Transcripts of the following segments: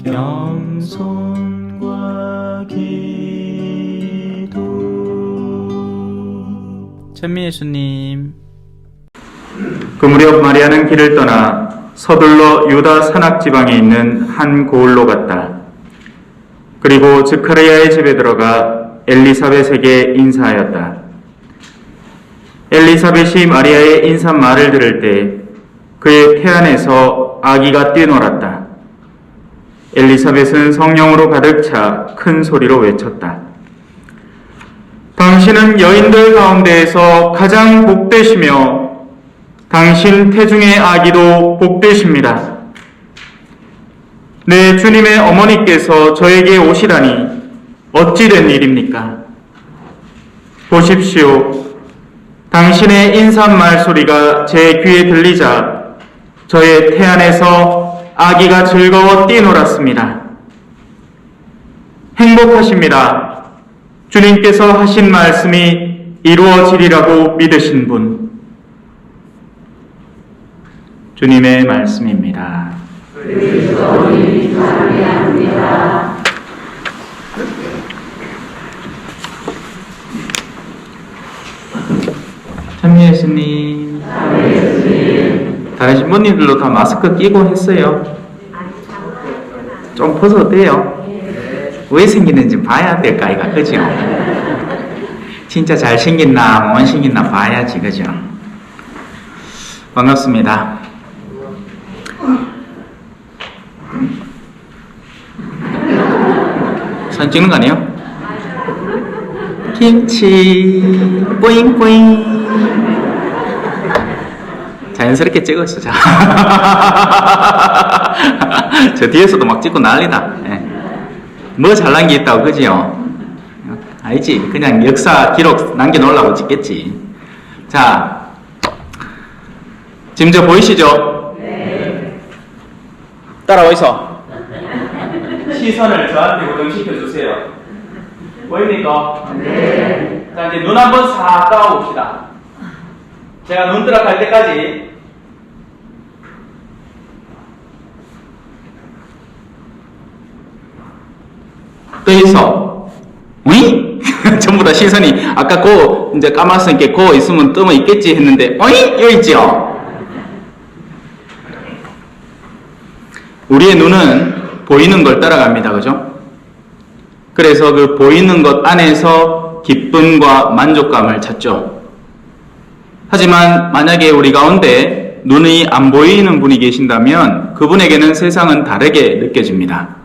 겸손과 기도. 천미 예수님. 그 무렵 마리아는 길을 떠나 서둘러 유다 산악 지방에 있는 한 고을로 갔다. 그리고 스가랴의 집에 들어가 엘리사벳에게 인사하였다. 엘리사벳이 마리아의 인사말을 들을 때 그의 태안에서 아기가 뛰놀았다. 엘리사벳은 성령으로 가득 차 큰 소리로 외쳤다. 당신은 여인들 가운데에서 가장 복되시며 당신 태중의 아기도 복되십니다. 내 주님의 어머니께서 저에게 오시다니 어찌 된 일입니까? 보십시오. 당신의 인사말 소리가 제 귀에 들리자 저의 태안에서 아기가 즐거워 뛰놀았습니다. 행복하십니다. 주님께서 하신 말씀이 이루어지리라고 믿으신 분. 주님의 말씀입니다. 그리스도를 찬양합니다. 천미 예수님. 다른 신부님들도 다 마스크 끼고 했어요. 좀 벗어도 돼요. 왜 생기는지 봐야 될까, 이가, 그죠? 진짜 잘생겼나, 못생겼나 봐야지, 그죠? 반갑습니다. 사진 찍는 거 아니에요? 김치, 뿌잉뿌잉. 자연스럽게 찍었어, 자. 저 뒤에서도 막 찍고 난리다. 예. 뭐 잘난 게 있다고, 그지요? 알지? 그냥 역사 기록 남겨놓으려고 찍겠지. 자, 지금 저 보이시죠? 네. 따라와 있어. 시선을 저한테 고정시켜 주세요. 보입니까? 네. 자, 이제 눈 한번 싹 감아봅시다. 제가 눈 뜨라 갈 때까지. 또 있어. 어이? 전부 다 시선이 아까 고 이제 까맣으니까 고 있으면 뜨면 있겠지 했는데 어이? 여기 있죠? 우리의 눈은 보이는 걸 따라갑니다. 그죠? 그래서 그 보이는 것 안에서 기쁨과 만족감을 찾죠. 하지만 만약에 우리 가운데 눈이 안 보이는 분이 계신다면 그분에게는 세상은 다르게 느껴집니다.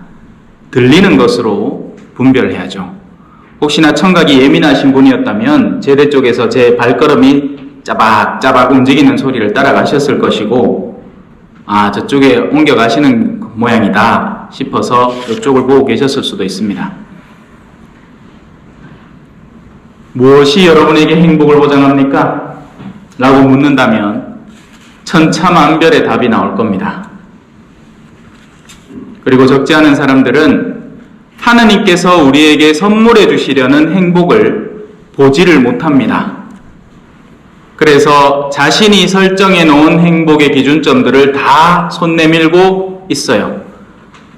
들리는 것으로 분별해야죠. 혹시나 청각이 예민하신 분이었다면 제대 쪽에서 제 발걸음이 짜박짜박 움직이는 소리를 따라가셨을 것이고, 아, 저쪽에 옮겨가시는 모양이다 싶어서 이쪽을 보고 계셨을 수도 있습니다. 무엇이 여러분에게 행복을 보장합니까? 라고 묻는다면 천차만별의 답이 나올 겁니다. 그리고 적지 않은 사람들은 하느님께서 우리에게 선물해 주시려는 행복을 보지를 못합니다. 그래서 자신이 설정해 놓은 행복의 기준점들을 다 손 내밀고 있어요.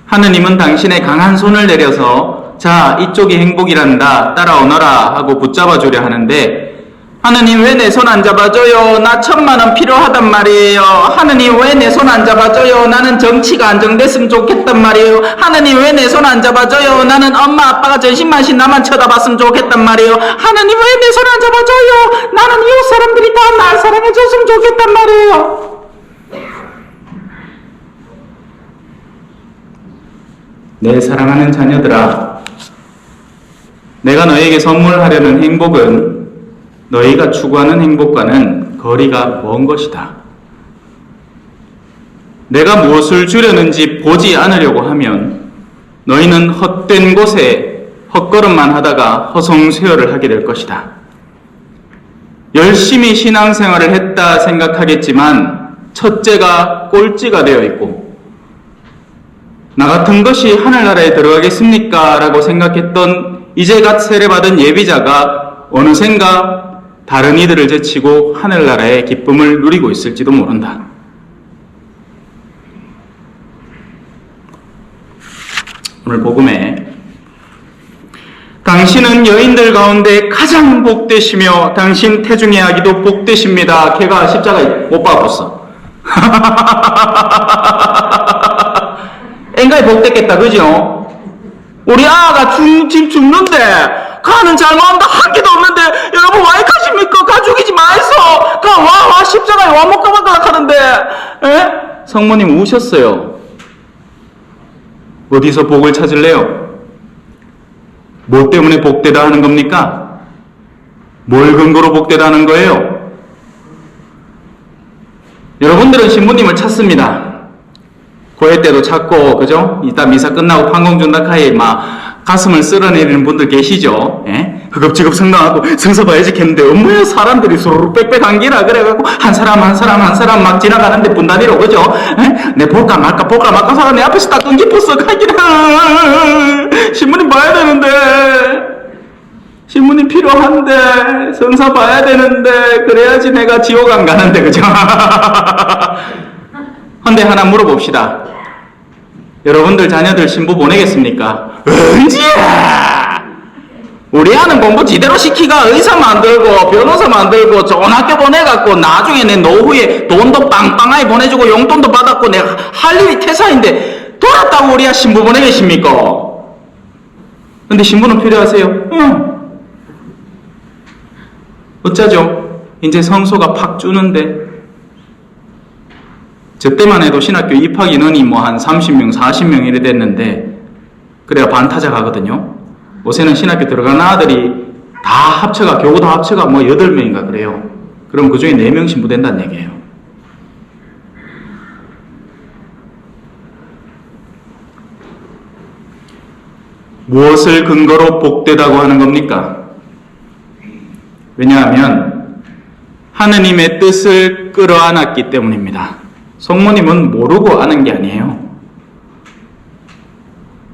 하느님은 당신의 강한 손을 내려서 자, 이쪽이 행복이란다, 따라오너라 하고 붙잡아 주려 하는데, 하느님 왜 내 손 안 잡아줘요? 나 1,000,000원 필요하단 말이에요. 하느님 왜 내 손 안 잡아줘요? 나는 정치가 안정됐으면 좋겠단 말이에요. 하느님 왜 내 손 안 잡아줘요? 나는 엄마 아빠가 전신만신 나만 쳐다봤으면 좋겠단 말이에요. 하느님 왜 내 손 안 잡아줘요? 나는 이웃 사람들이 다 날 사랑해줬으면 좋겠단 말이에요. 내 사랑하는 자녀들아, 내가 너에게 선물하려는 행복은 너희가 추구하는 행복과는 거리가 먼 것이다. 내가 무엇을 주려는지 보지 않으려고 하면 너희는 헛된 곳에 헛걸음만 하다가 허송세월을 하게 될 것이다. 열심히 신앙생활을 했다 생각하겠지만 첫째가 꼴찌가 되어 있고, 나 같은 것이 하늘나라에 들어가겠습니까? 라고 생각했던 이제갓 세례받은 예비자가 어느샌가 다른 이들을 제치고 하늘나라의 기쁨을 누리고 있을지도 모른다. 오늘 복음에 당신은 여인들 가운데 가장 복되시며 당신 태중의 아기도 복되십니다. 걔가 십자가에 못 박았어. 앵가에 복됐겠다, 그죠? 우리 아가 지금 죽는데 가는 잘못한다 한 개도 없는데 여러분 왜 가십니까? 가죽이지 마이소. 와 십자가에 와 못 가볼까 하는데 에? 성모님 우셨어요. 어디서 복을 찾을래요? 뭐 때문에 복되다 하는 겁니까? 뭘 근거로 복되다 하는 거예요? 여러분들은 신부님을 찾습니다. 고해 때도 찾고, 그죠? 이따 미사 끝나고 판공준다카에 막 가슴을 쓸어내리는 분들 계시죠? 예? 허겁지겁 성당하고 성서 봐야지 했는데, 어머야, 사람들이 서로 빽빽한 기라. 그래갖고, 한 사람 막 지나가는데 분단위로, 그죠? 예? 내 볼까 말까 사람 내 앞에서 딱 끊기었어. 가기라. 신부님 봐야 되는데, 신부님 필요한데, 성서 봐야 되는데, 그래야지 내가 지옥 안 가는데, 그죠? 근데 하나 물어봅시다. 여러분들 자녀들 신부 보내겠습니까? 언제야? 우리 아는 공부 제대로 시키가 의사 만들고 변호사 만들고 좋은 학교 보내갖고 나중에 내 노후에 돈도 빵빵하게 보내주고 용돈도 받았고 내가 할 일이 퇴사인데 돌았다고 우리 아 신부 보내겠습니까? 근데 신부는 필요하세요? 응. 어쩌죠? 이제 성소가 팍 주는데 저 때만 해도 신학교 입학 인원이 뭐 한 30명, 40명 이래 됐는데 그래야 반타작 하거든요. 요새는 신학교 들어가는 아들이 다 합쳐가, 교구 다 합쳐가 뭐 8명인가 그래요. 그럼 그 중에 4명 신부 된다는 얘기예요. 무엇을 근거로 복되다고 하는 겁니까? 왜냐하면 하느님의 뜻을 끌어안았기 때문입니다. 성모님은 모르고 아는 게 아니에요.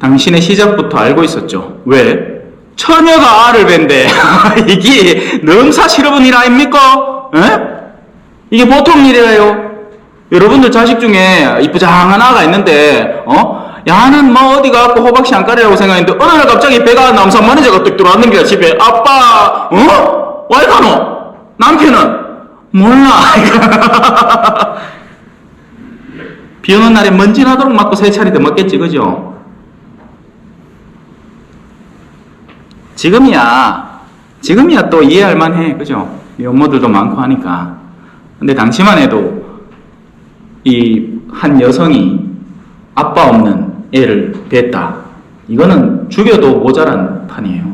당신의 시작부터 알고 있었죠. 왜? 처녀가 알을 벤데 이게 넘사 실업은 일 아닙니까? 에? 이게 보통 일이에요. 여러분들 자식 중에 이쁘장한 아가 있는데 야는 뭐 어디 가고 호박씨 안 까리라고 생각했는데 어느 날 갑자기 배가 남산만해져 뚝 들어왔는 거야. 집에 아빠 와이 가노? 남편은? 몰라. 비 오는 날에 먼지 나도록 맞고 세 차례 더 맞겠지, 그죠? 지금이야 또 이해할 만해, 그죠? 미혼모들도 많고 하니까. 근데 당시만 해도 이 한 여성이 아빠 없는 애를 뱄다. 이거는 죽여도 모자란 판이에요.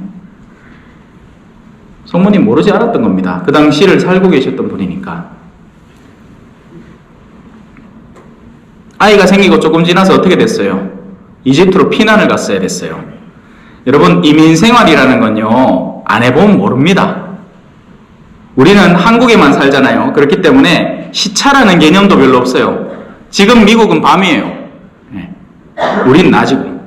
성모님 모르지 않았던 겁니다. 그 당시를 살고 계셨던 분이니까. 아이가 생기고 조금 지나서 어떻게 됐어요? 이집트로 피난을 갔어야 됐어요. 여러분, 이민 생활이라는 건요, 안 해보면 모릅니다. 우리는 한국에만 살잖아요. 그렇기 때문에 시차라는 개념도 별로 없어요. 지금 미국은 밤이에요. 우린 낮이고.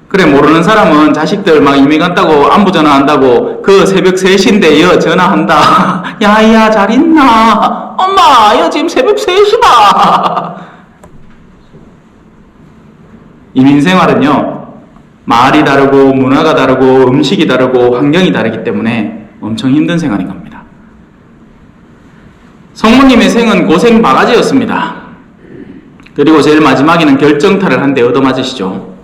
그래, 모르는 사람은 자식들 막 이민 갔다고 안부 전화한다고 그 새벽 3시인데 여 전화한다. 야야 잘 있나? 엄마 여 지금 새벽 3시다. 이민 생활은요, 말이 다르고 문화가 다르고 음식이 다르고 환경이 다르기 때문에 엄청 힘든 생활인 겁니다. 성모님의 생은 고생 바가지였습니다. 그리고 제일 마지막에는 결정타를 한 대 얻어맞으시죠.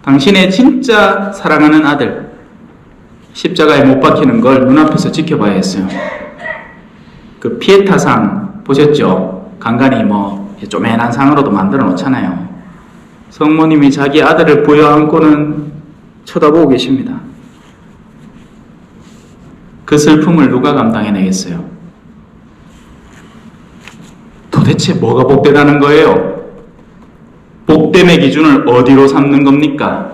당신의 진짜 사랑하는 아들 십자가에 못 박히는 걸 눈앞에서 지켜봐야 했어요. 그 피에타상 보셨죠? 간간히 뭐 쪼맨한 상으로도 만들어 놓잖아요. 성모님이 자기 아들을 부여안고는 쳐다보고 계십니다. 그 슬픔을 누가 감당해내겠어요? 도대체 뭐가 복되다는 거예요? 복됨의 기준을 어디로 삼는 겁니까?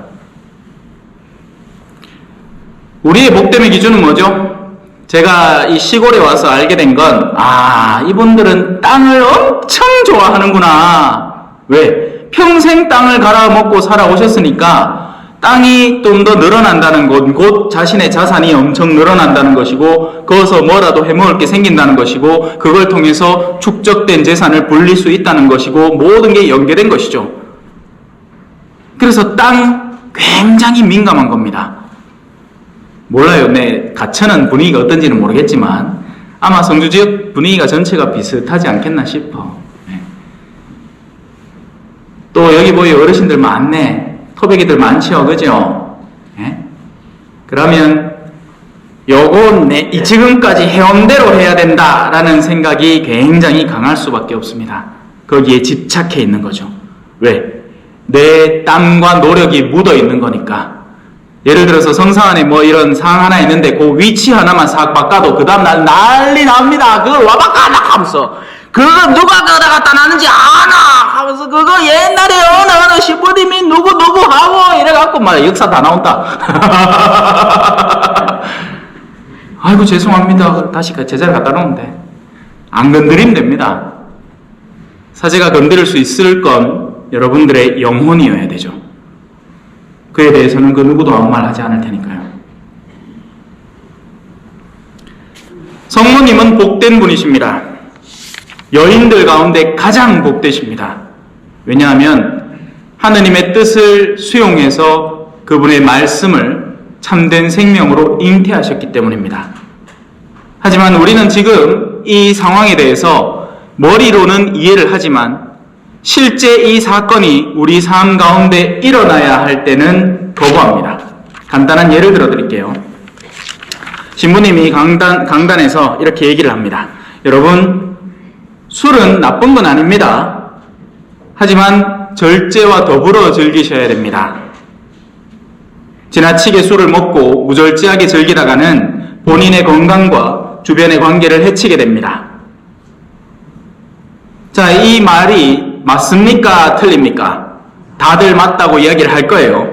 우리의 복됨의 기준은 뭐죠? 제가 이 시골에 와서 알게 된 건, 이분들은 땅을 엄청 좋아하는구나. 왜? 평생 땅을 갈아먹고 살아오셨으니까 땅이 좀 더 늘어난다는 것, 곧 자신의 자산이 엄청 늘어난다는 것이고, 거기서 뭐라도 해먹을 게 생긴다는 것이고, 그걸 통해서 축적된 재산을 불릴 수 있다는 것이고, 모든 게 연계된 것이죠. 그래서 땅 굉장히 민감한 겁니다. 몰라요. 내 가천은 분위기가 어떤지는 모르겠지만 아마 성주지역 분위기가 전체가 비슷하지 않겠나 싶어. 네. 또 여기 보이 어르신들 많네. 토백이들 많죠. 그죠? 네? 그러면 요건 지금까지 해온 대로 해야 된다라는 생각이 굉장히 강할 수밖에 없습니다. 거기에 집착해 있는 거죠. 왜? 내 땀과 노력이 묻어 있는 거니까. 예를 들어서 성상 안에 뭐 이런 상 하나 있는데 그 위치 하나만 싹 바꿔도 그 다음날 난리 납니다. 그걸 와바까나 하면서 그거 누가 거다 갖다 놨는지 아나 하면서 그거 옛날에 어느 신부님이 누구 하고 이래갖고 막 역사 다 나온다. 아이고 죄송합니다. 다시 제자를 갖다 놓은데 안 건드리면 됩니다. 사제가 건드릴 수 있을 건 여러분들의 영혼이어야 되죠. 그에 대해서는 그 누구도 아무 말 하지 않을 테니까요. 성모님은 복된 분이십니다. 여인들 가운데 가장 복되십니다. 왜냐하면 하느님의 뜻을 수용해서 그분의 말씀을 참된 생명으로 잉태하셨기 때문입니다. 하지만 우리는 지금 이 상황에 대해서 머리로는 이해를 하지만 실제 이 사건이 우리 삶 가운데 일어나야 할 때는 거부합니다. 간단한 예를 들어 드릴게요. 신부님이 강단에서 이렇게 얘기를 합니다. 여러분, 술은 나쁜 건 아닙니다. 하지만 절제와 더불어 즐기셔야 됩니다. 지나치게 술을 먹고 무절제하게 즐기다가는 본인의 건강과 주변의 관계를 해치게 됩니다. 자, 이 말이 맞습니까? 틀립니까? 다들 맞다고 이야기를 할 거예요.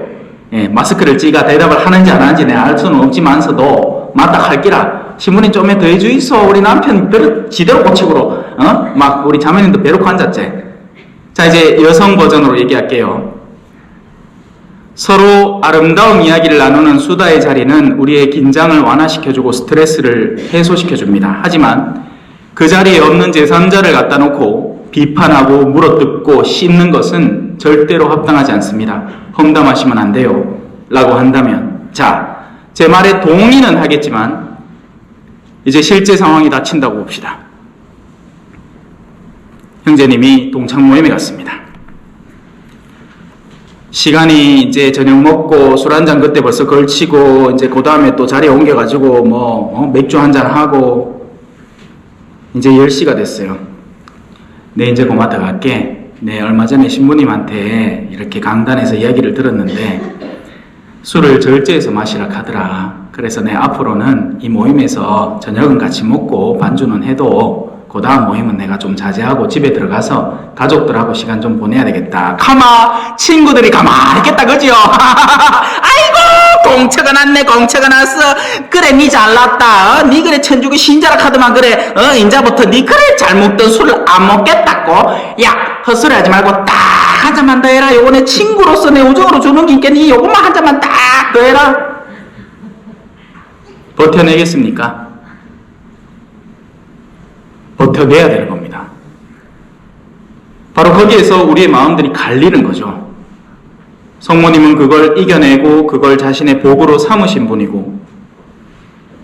예, 마스크를 찌가 대답을 하는지 안 하는지 내가 알 수는 없지만서도 맞다 할기라. 신부님 좀에 더 해주이소. 우리 남편 지대로 고치고로 막 우리 자매님도 배놓고 앉았지. 자, 이제 여성 버전으로 얘기할게요. 서로 아름다운 이야기를 나누는 수다의 자리는 우리의 긴장을 완화시켜주고 스트레스를 해소시켜줍니다. 하지만 그 자리에 없는 제3자를 갖다 놓고 비판하고 물어뜯고 씹는 것은 절대로 합당하지 않습니다. 험담하시면 안 돼요. 라고 한다면, 자, 제 말에 동의는 하겠지만 이제 실제 상황이 닥친다고 봅시다. 형제님이 동창 모임에 갔습니다. 시간이 이제 저녁 먹고 술 한잔 그때 벌써 걸치고 이제 그 다음에 또 자리에 옮겨가지고 맥주 한잔 하고 이제 10시가 됐어요. 네, 이제 그만 들어갈게. 네, 얼마 전에 신부님한테 이렇게 강단에서 이야기를 들었는데 술을 절제해서 마시라 하더라. 그래서 내 앞으로는 이 모임에서 저녁은 같이 먹고 반주는 해도 그 다음 모임은 내가 좀 자제하고 집에 들어가서 가족들하고 시간 좀 보내야 되겠다. 가마 친구들이 가만히 있겠다 그지요? 아이고 공처가 났네. 공처가 났어. 그래 니 잘났다. 니 그래 천주교 신자라 카드만 그래. 인자부터 니 그래 잘 먹던 술을 안 먹겠다고. 야 헛소리 하지 말고 딱 한 잔만 더 해라. 요거 내 친구로서 내 우정으로 주는 게 있겠니? 요것만 한 잔만 딱 더 해라. 버텨내겠습니까? 버텨내야 되는 겁니다. 바로 거기에서 우리의 마음들이 갈리는 거죠. 성모님은 그걸 이겨내고 그걸 자신의 복으로 삼으신 분이고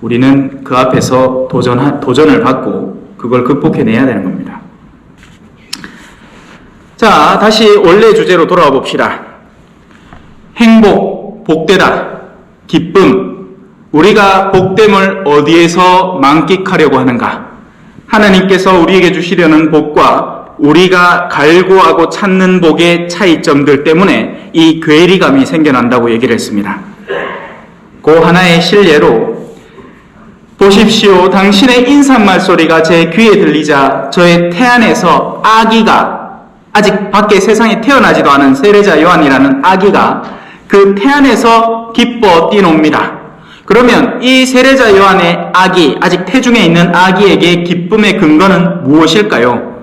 우리는 그 앞에서 도전을 받고 그걸 극복해내야 되는 겁니다. 자, 다시 원래 주제로 돌아와 봅시다. 행복, 복되다, 기쁨. 우리가 복됨을 어디에서 만끽하려고 하는가? 하나님께서 우리에게 주시려는 복과 우리가 갈구하고 찾는 복의 차이점들 때문에 이 괴리감이 생겨난다고 얘기를 했습니다. 그 하나의 실례로 보십시오. 당신의 인사말 소리가 제 귀에 들리자 저의 태안에서 아기가 아직 밖에 세상에 태어나지도 않은 세례자 요한이라는 아기가 그 태안에서 기뻐 뛰놉니다. 그러면 이 세례자 요한의 아기, 아직 태중에 있는 아기에게 기쁨의 근거는 무엇일까요?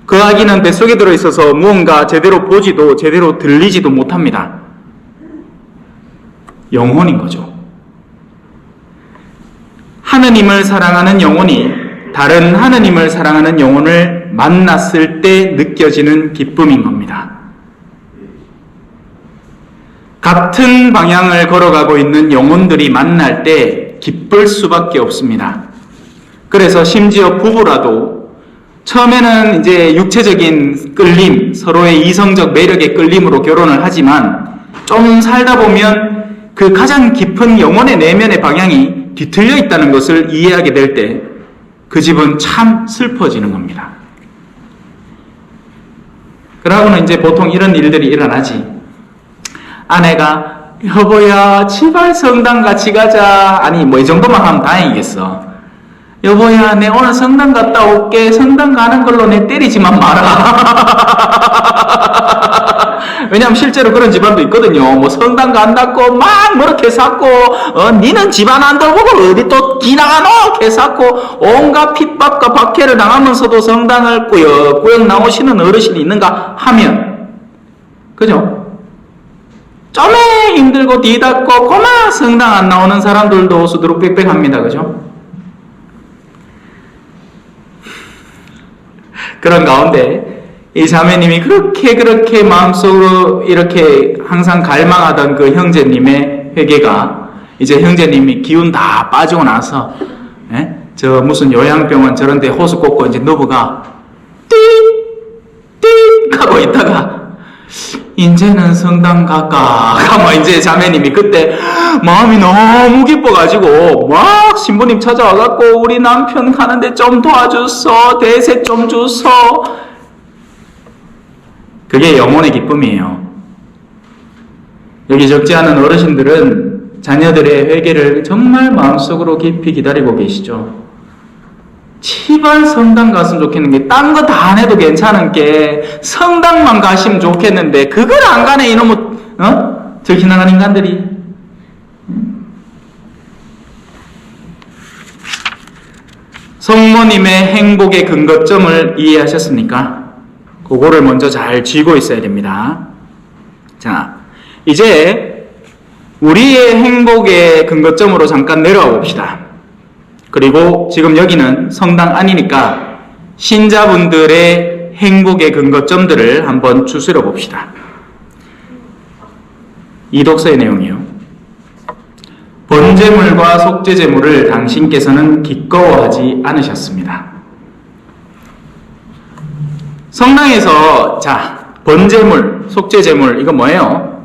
그 아기는 뱃속에 들어있어서 무언가 제대로 보지도 제대로 들리지도 못합니다. 영혼인 거죠. 하느님을 사랑하는 영혼이 다른 하느님을 사랑하는 영혼을 만났을 때 느껴지는 기쁨인 겁니다. 같은 방향을 걸어가고 있는 영혼들이 만날 때 기쁠 수밖에 없습니다. 그래서 심지어 부부라도 처음에는 이제 육체적인 끌림, 서로의 이성적 매력의 끌림으로 결혼을 하지만 좀 살다 보면 그 가장 깊은 영혼의 내면의 방향이 뒤틀려 있다는 것을 이해하게 될 때 그 집은 참 슬퍼지는 겁니다. 그러고는 이제 보통 이런 일들이 일어나지. 아내가 여보야 제발 성당 같이 가자. 아니 뭐 이 정도만 하면 다행이겠어. 여보야 내 오늘 성당 갔다 올게. 성당 가는 걸로 내 때리지만 마라. 왜냐하면 실제로 그런 집안도 있거든요. 뭐 성당 간다고 막 뭐렇게 샀고 니는 집안 안 돌보고 어디 또 기나가노? 이렇게 샀고 온갖 핍박과 박해를 당하면서도 성당을 꾸역꾸역 나오시는 어르신이 있는가 하면 그죠? 쫌에 힘들고 뒤닫고 고마 성당 안 나오는 사람들도 수두룩빽빽합니다. 그죠? 그런 가운데 이 자매님이 그렇게 마음속으로 이렇게 항상 갈망하던 그 형제님의 회개가 이제 형제님이 기운 다 빠지고 나서 저 무슨 요양병원 저런 데 호수 꽂고 이제 너브가 띡 하고 있다가 이제는 성당 갈까 하면 이제 자매님이 그때 마음이 너무 기뻐가지고 막 신부님 찾아와갖고 우리 남편 가는데 좀 도와줬어 대세 좀 줬어. 그게 영혼의 기쁨이에요. 여기 적지 않은 어르신들은 자녀들의 회개를 정말 마음속으로 깊이 기다리고 계시죠. 제발 성당 갔으면 좋겠는 게 딴 거 다 안 해도 괜찮은 게 성당만 가시면 좋겠는데 그걸 안 가네 이놈의 들키나간 인간들이. 성모님의 행복의 근거점을 이해하셨습니까? 그거를 먼저 잘 쥐고 있어야 됩니다. 자, 이제 우리의 행복의 근거점으로 잠깐 내려와 봅시다. 그리고 지금 여기는 성당 아니니까 신자분들의 행복의 근거점들을 한번 추스려 봅시다. 이 독서의 내용이요. 번제물과 속죄제물을 당신께서는 기꺼워하지 않으셨습니다. 성당에서 번제물, 속죄제물 이거 뭐예요?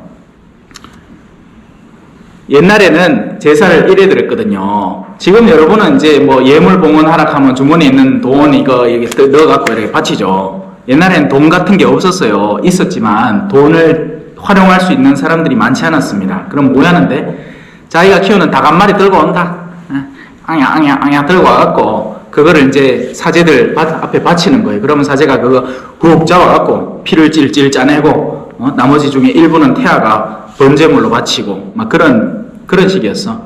옛날에는 제사를 이래 드렸거든요. 지금 여러분은 이제 뭐 예물 봉헌 하락하면 주머니에 있는 돈 이거 여기 넣어갖고 이렇게 바치죠. 옛날에는 돈 같은 게 없었어요. 있었지만 돈을 활용할 수 있는 사람들이 많지 않았습니다. 그럼 뭐 하는데? 자기가 키우는 닭 한 마리 들고 온다. 앙야 들고 와갖고 그거를 이제 사제들 앞에 바치는 거예요. 그러면 사제가 그거 훅 잡아갖고 피를 찔찔 짜내고 나머지 중에 일부는 태아가 번제물로 바치고 막 그런 식이었어.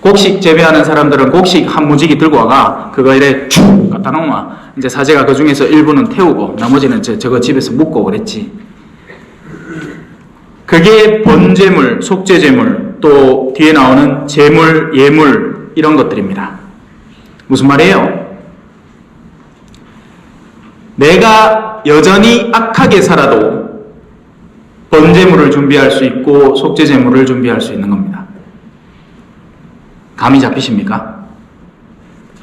곡식 재배하는 사람들은 곡식 한 무지개 들고 와가 그거 이래 쭉 갖다 놓으면 이제 사제가 그 중에서 일부는 태우고 나머지는 저거 집에서 묵고 그랬지. 그게 번제물, 속죄제물, 또 뒤에 나오는 제물, 예물 이런 것들입니다. 무슨 말이에요? 내가 여전히 악하게 살아도 번제물을 준비할 수 있고 속죄제물을 준비할 수 있는 겁니다. 감이 잡히십니까?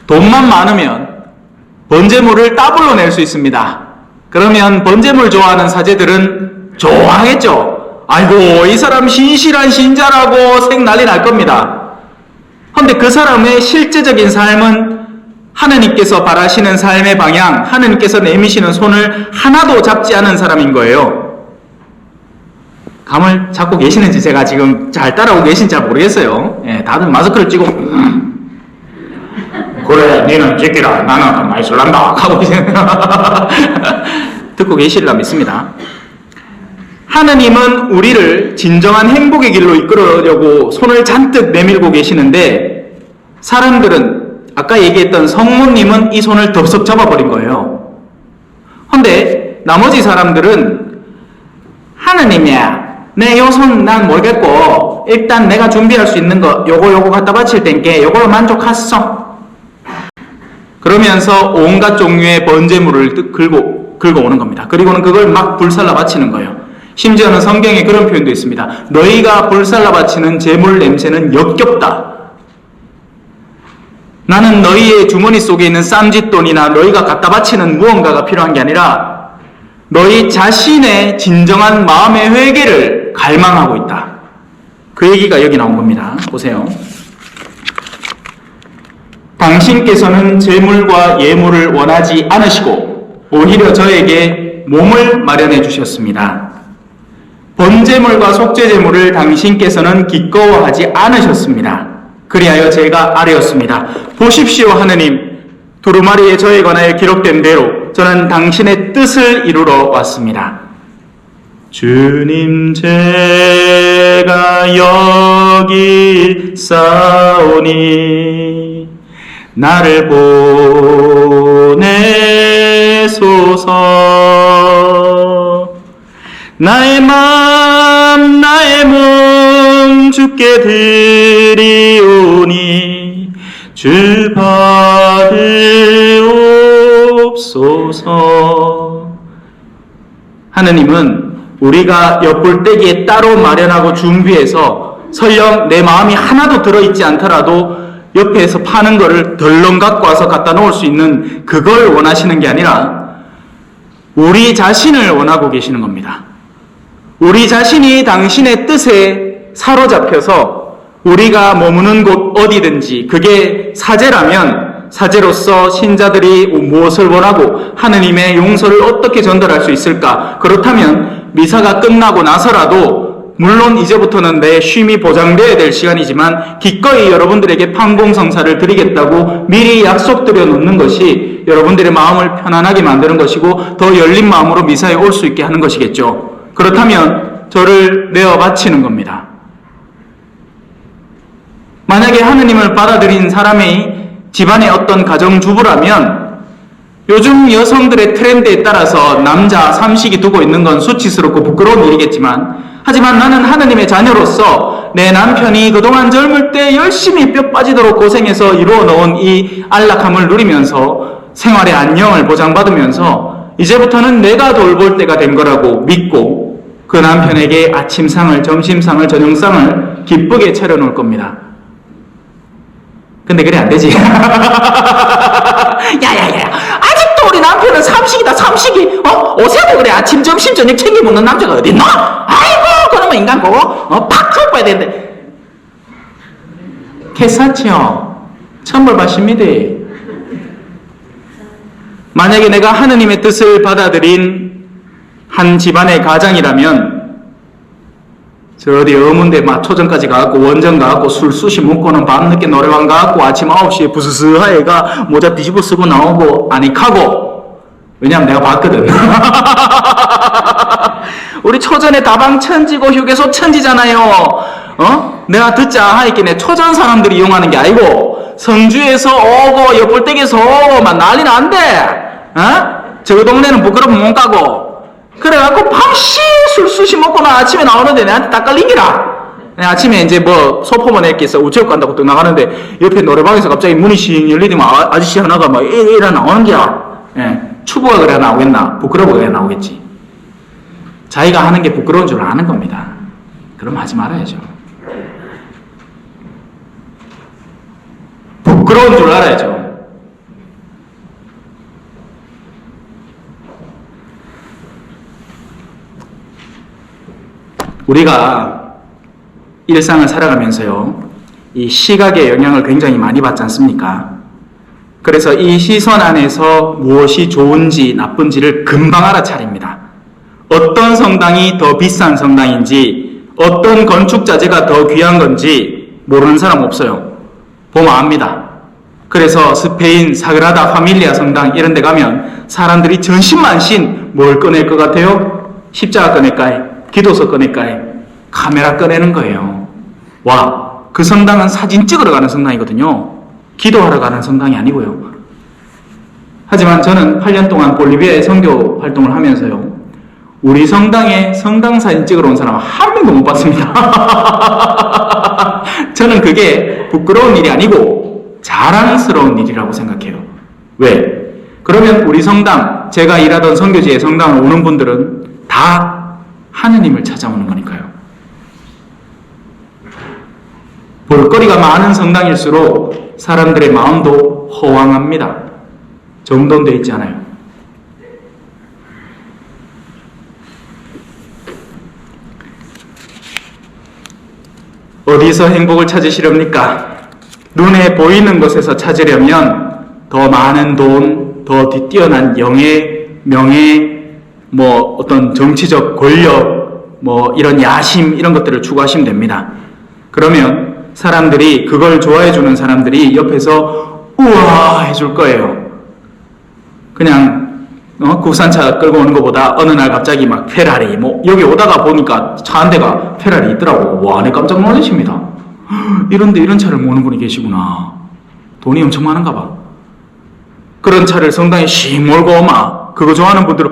돈만 많으면 번제물을 더블로 낼 수 있습니다. 그러면 번제물 좋아하는 사제들은 좋아하겠죠. 아이고 이 사람 신실한 신자라고 생 난리 날 겁니다. 그런데 그 사람의 실제적인 삶은 하느님께서 바라시는 삶의 방향, 하느님께서 내미시는 손을 하나도 잡지 않은 사람인 거예요. 감을 잡고 계시는지 제가 지금 잘 따라오고 계신지 잘 모르겠어요. 다들 마스크를 찌고 그래 니는 지키라 나는 가만히 있을란다 하고 듣고 계시리라 믿습니다. 하느님은 우리를 진정한 행복의 길로 이끌어려고 손을 잔뜩 내밀고 계시는데 사람들은 아까 얘기했던 성모님은 이 손을 덥석 잡아버린 거예요. 그런데 나머지 사람들은 하느님이야 내 요 손 난 모르겠고 일단 내가 준비할 수 있는 거 요거 갖다 바칠 땐게 요걸로 만족했어. 그러면서 온갖 종류의 번제물을 긁어 오는 겁니다. 그리고는 그걸 막 불살라 바치는 거예요. 심지어는 성경에 그런 표현도 있습니다. 너희가 불살라 바치는 제물 냄새는 역겹다. 나는 너희의 주머니 속에 있는 쌈짓돈이나 너희가 갖다 바치는 무언가가 필요한 게 아니라 너희 자신의 진정한 마음의 회개를 갈망하고 있다. 그 얘기가 여기 나온 겁니다. 보세요. 당신께서는 제물과 예물을 원하지 않으시고 오히려 저에게 몸을 마련해 주셨습니다. 번제물과 속죄제물을 당신께서는 기꺼워하지 않으셨습니다. 그리하여 제가 아뢰었습니다. 보십시오 하느님, 두루마리에 저에 관하여 기록된 대로 저는 당신의 뜻을 이루러 왔습니다. 주님 제가 여기 싸우니 나를 보내소서. 나의 맘 나의 몸 주께 드리오니 주 받으옵소서. 하느님은 우리가 엿불떼기에 따로 마련하고 준비해서 설령 내 마음이 하나도 들어있지 않더라도 옆에서 파는 거를 덜렁 갖고 와서 갖다 놓을 수 있는 그걸 원하시는 게 아니라 우리 자신을 원하고 계시는 겁니다. 우리 자신이 당신의 뜻에 사로잡혀서 우리가 머무는 곳 어디든지 그게 사제라면 사제로서 신자들이 무엇을 원하고 하느님의 용서를 어떻게 전달할 수 있을까? 그렇다면 미사가 끝나고 나서라도 물론 이제부터는 내 쉼이 보장되어야 될 시간이지만 기꺼이 여러분들에게 판공성사를 드리겠다고 미리 약속드려 놓는 것이 여러분들의 마음을 편안하게 만드는 것이고 더 열린 마음으로 미사에 올 수 있게 하는 것이겠죠. 그렇다면 저를 내어 바치는 겁니다. 만약에 하느님을 받아들인 사람이 집안의 어떤 가정주부라면 요즘 여성들의 트렌드에 따라서 남자 삼식이 두고 있는 건 수치스럽고 부끄러운 일이겠지만 하지만 나는 하느님의 자녀로서 내 남편이 그동안 젊을 때 열심히 뼈 빠지도록 고생해서 이루어 놓은 이 안락함을 누리면서 생활의 안녕을 보장받으면서 이제부터는 내가 돌볼 때가 된 거라고 믿고 그 남편에게 아침상을, 점심상을, 저녁상을 기쁘게 차려놓을 겁니다. 근데 그래 안 되지. 야야야, 아직도 우리 남편은 삼식이다. 삼식이 어색하게 그래. 아침, 점심, 저녁 챙겨 먹는 남자가 어딨노? 아이고 그러면 인간고 팍 쳐봐야 되는데. 캐사치요, 천벌 받습니다. 만약에 내가 하느님의 뜻을 받아들인 한 집안의 가장이라면 저 어디 어문대 초전까지 가갖고 원전 가갖고 술 쑤시 먹고는 밤늦게 노래방 가갖고 아침 9시에 부스스하게가 모자 뒤집어 쓰고 나오고 아니카고. 왜냐면 내가 봤거든. 우리 초전에 다방 천지고 휴게소 천지잖아요. 내가 듣자 하니까 내 초전 사람들이 이용하는 게 아니고 성주에서 오고 옆불댁에서 오고 막 난리는 안 돼. 저 동네는 부끄러우면 못 가고. 그래갖고 밤시 술 쑤시 먹고 나 아침에 나오는데 내한테 딱 걸리기라. 아침에 이제 뭐 소포만 했겠어. 우체국 간다고 또 나가는데 옆에 노래방에서 갑자기 문이 씩 열리더만 아저씨 하나가 막 이래 나오는 거야. 예. 추부가 그래야 나오겠나? 부끄러워 그래야 나오겠지. 자기가 하는 게 부끄러운 줄 아는 겁니다. 그럼 하지 말아야죠. 부끄러운 줄 알아야죠. 우리가 일상을 살아가면서요, 이 시각의 영향을 굉장히 많이 받지 않습니까? 그래서 이 시선 안에서 무엇이 좋은지 나쁜지를 금방 알아차립니다. 어떤 성당이 더 비싼 성당인지, 어떤 건축 자재가 더 귀한 건지 모르는 사람 없어요. 보면 압니다. 그래서 스페인 사그라다 파밀리아 성당 이런 데 가면 사람들이 전신만신 뭘 꺼낼 것 같아요? 십자가 꺼낼까요? 기도서 꺼낼까요? 카메라 꺼내는 거예요. 와, 그 성당은 사진 찍으러 가는 성당이거든요. 기도하러 가는 성당이 아니고요. 하지만 저는 8년 동안 볼리비아에 선교 활동을 하면서요, 우리 성당에 성당 사진 찍으러 온 사람 한 명도 못 봤습니다. 저는 그게 부끄러운 일이 아니고 자랑스러운 일이라고 생각해요. 왜? 그러면 우리 성당, 제가 일하던 선교지의 성당을 오는 분들은 다 하느님을 찾아오는 거니까요. 볼거리가 많은 성당일수록 사람들의 마음도 허황합니다. 정돈되어 있지 않아요. 어디서 행복을 찾으시렵니까? 눈에 보이는 곳에서 찾으려면 더 많은 돈, 더 뛰어난 영예, 명예, 어떤 정치적 권력, 이런 야심, 이런 것들을 추구하시면 됩니다. 그러면 사람들이, 그걸 좋아해주는 사람들이 옆에서 우와 해줄 거예요. 그냥 국산차 끌고 오는 것보다 어느 날 갑자기 막 페라리, 여기 오다가 보니까 차 한 대가 페라리 있더라고. 와, 내 깜짝 놀라십니다. 이런데 이런 차를 모으는 분이 계시구나. 돈이 엄청 많은가 봐. 그런 차를 성당에 씩 몰고 오마. 그거 좋아하는 분들은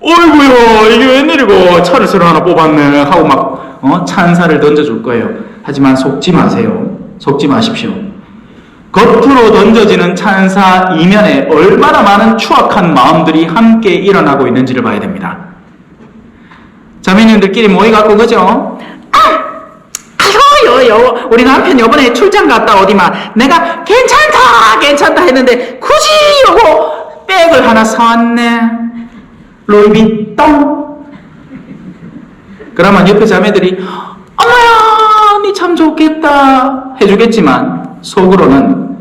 어이구야 이게 웬일이고 차를 새로 하나 뽑았네 하고 막 찬사를 던져줄 거예요. 하지만 속지 마세요. 속지 마십시오. 겉으로 던져지는 찬사 이면에 얼마나 많은 추악한 마음들이 함께 일어나고 있는지를 봐야 됩니다. 자매님들끼리 모여갖고 그죠? 아이고 우리 남편 요번에 출장 갔다 어디만 내가 괜찮다 했는데 굳이 요거 백을 하나 사왔네. 루이비통. 그러면 옆에 자매들이 어머야 니 참 좋겠다 해주겠지만 속으로는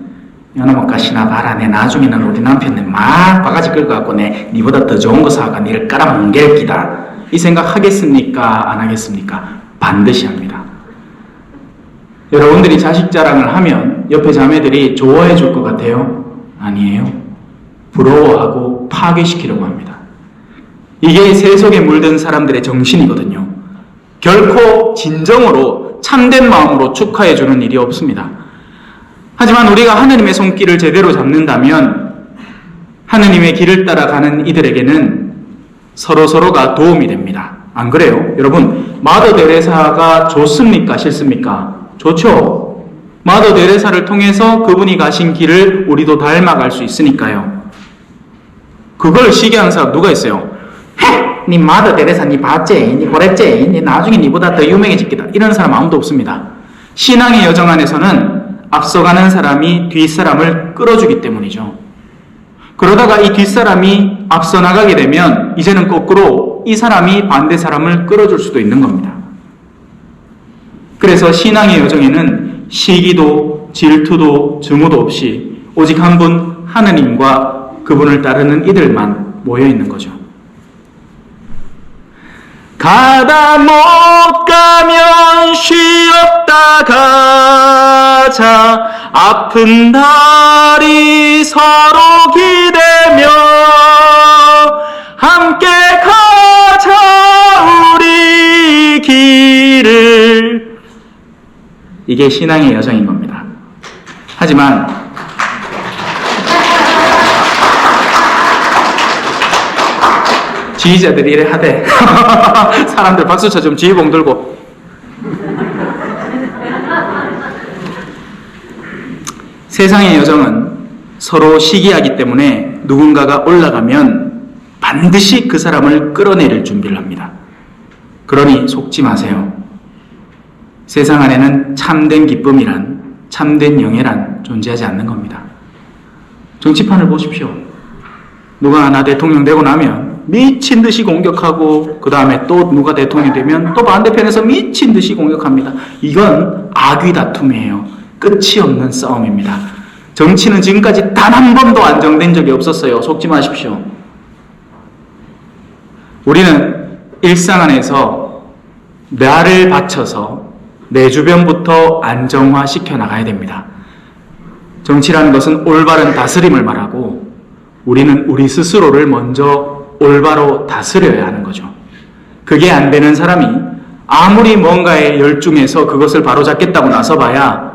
여놈아 가시나 봐라. 내 나중에는 우리 남편은 막 바가지 끌고 갖고 니보다 더 좋은 거 사가 니를 깔아뭉갤 기다. 이 생각 하겠습니까? 안 하겠습니까? 반드시 합니다. 여러분들이 자식 자랑을 하면 옆에 자매들이 좋아해 줄 것 같아요? 아니에요. 부러워하고 파괴시키려고 합니다. 이게 세속에 물든 사람들의 정신이거든요. 결코 진정으로 참된 마음으로 축하해 주는 일이 없습니다. 하지만 우리가 하느님의 손길을 제대로 잡는다면 하느님의 길을 따라가는 이들에게는 서로서로가 도움이 됩니다. 안 그래요? 여러분, 마더 데레사가 좋습니까? 싫습니까? 좋죠. 마더 데레사를 통해서 그분이 가신 길을 우리도 닮아갈 수 있으니까요. 그걸 시기하는 사람 누가 있어요? 니 마더 데레사 니 봤지? 니 그랬지? 니 나중에 니보다 더 유명해질 거다. 이런 사람 아무도 없습니다. 신앙의 여정 안에서는 앞서가는 사람이 뒷사람을 끌어주기 때문이죠. 그러다가 이 뒷사람이 앞서 나가게 되면 이제는 거꾸로 이 사람이 반대 사람을 끌어줄 수도 있는 겁니다. 그래서 신앙의 여정에는 시기도 질투도 증오도 없이 오직 한 분 하느님과 그분을 따르는 이들만 모여 있는 거죠. 가다 못 가면 쉬었다 가자. 아픈 다리 서로 기대며 함께 가자 우리 길을. 이게 신앙의 여정인 겁니다. 하지만 지휘자들이 이래 하대. 사람들 박수 쳐주면 지휘봉 들고. 세상의 여정은 서로 시기하기 때문에 누군가가 올라가면 반드시 그 사람을 끌어내릴 준비를 합니다. 그러니 속지 마세요. 세상 안에는 참된 기쁨이란, 참된 영예란 존재하지 않는 겁니다. 정치판을 보십시오. 누가 나 대통령 되고 나면 미친 듯이 공격하고 그 다음에 또 누가 대통령이 되면 또 반대편에서 미친 듯이 공격합니다. 이건 악의 다툼이에요. 끝이 없는 싸움입니다. 정치는 지금까지 단 한 번도 안정된 적이 없었어요. 속지 마십시오. 우리는 일상 안에서 나를 바쳐서 내 주변부터 안정화시켜 나가야 됩니다. 정치라는 것은 올바른 다스림을 말하고 우리는 우리 스스로를 먼저 올바로 다스려야 하는 거죠. 그게 안 되는 사람이 아무리 뭔가에 열중해서 그것을 바로잡겠다고 나서봐야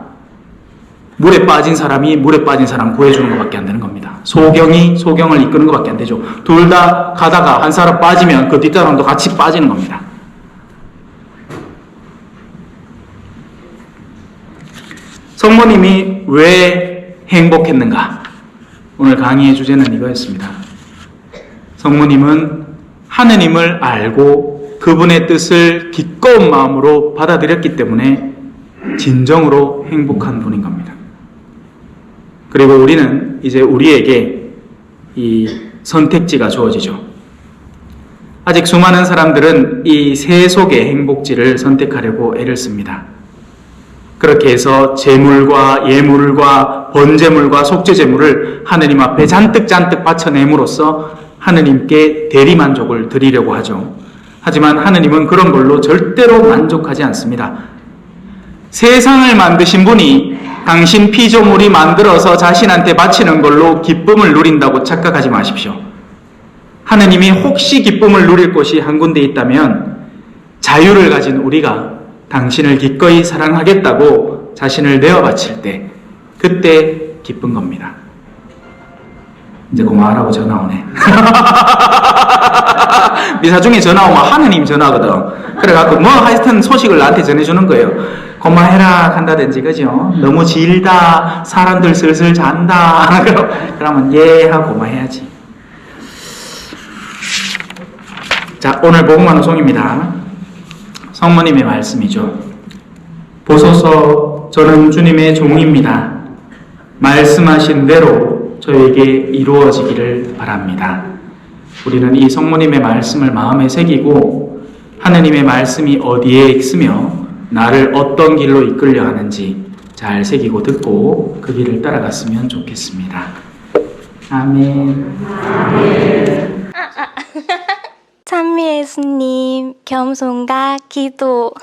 물에 빠진 사람이 물에 빠진 사람 구해주는 것밖에 안 되는 겁니다. 소경이 소경을 이끄는 것밖에 안 되죠. 둘 다 가다가 한 사람 빠지면 그 뒷사람도 같이 빠지는 겁니다. 성모님이 왜 행복했는가? 오늘 강의의 주제는 이거였습니다. 성모님은 하느님을 알고 그분의 뜻을 기꺼운 마음으로 받아들였기 때문에 진정으로 행복한 분인 겁니다. 그리고 우리는 이제 우리에게 이 선택지가 주어지죠. 아직 수많은 사람들은 이 세속의 행복지를 선택하려고 애를 씁니다. 그렇게 해서 재물과 예물과 번제물과 속죄제물을 하느님 앞에 잔뜩 바쳐냄으로써 하느님께 대리만족을 드리려고 하죠. 하지만 하느님은 그런 걸로 절대로 만족하지 않습니다. 세상을 만드신 분이 당신 피조물이 만들어서 자신한테 바치는 걸로 기쁨을 누린다고 착각하지 마십시오. 하느님이 혹시 기쁨을 누릴 곳이 한 군데 있다면 자유를 가진 우리가 당신을 기꺼이 사랑하겠다고 자신을 내어 바칠 때 그때 기쁜 겁니다. 이제 고마워라고 전화 오네. 미사 중에 전화 오면 하느님 전화거든. 그래갖고 뭐 하여튼 소식을 나한테 전해주는 거예요. 고마해라 한다든지, 그죠? 너무 질다, 사람들 슬슬 잔다. 그러면 예 하고 고마해야지. 자, 오늘 복음한 후송입니다. 성모님의 말씀이죠. 보소서, 저는 주님의 종입니다. 말씀하신 대로 저에게 이루어지기를 바랍니다. 우리는 이 성모님의 말씀을 마음에 새기고 하느님의 말씀이 어디에 있으며 나를 어떤 길로 이끌려 하는지 잘 새기고 듣고 그 길을 따라갔으면 좋겠습니다. 아멘. 찬미 예수님, 겸손과 기도.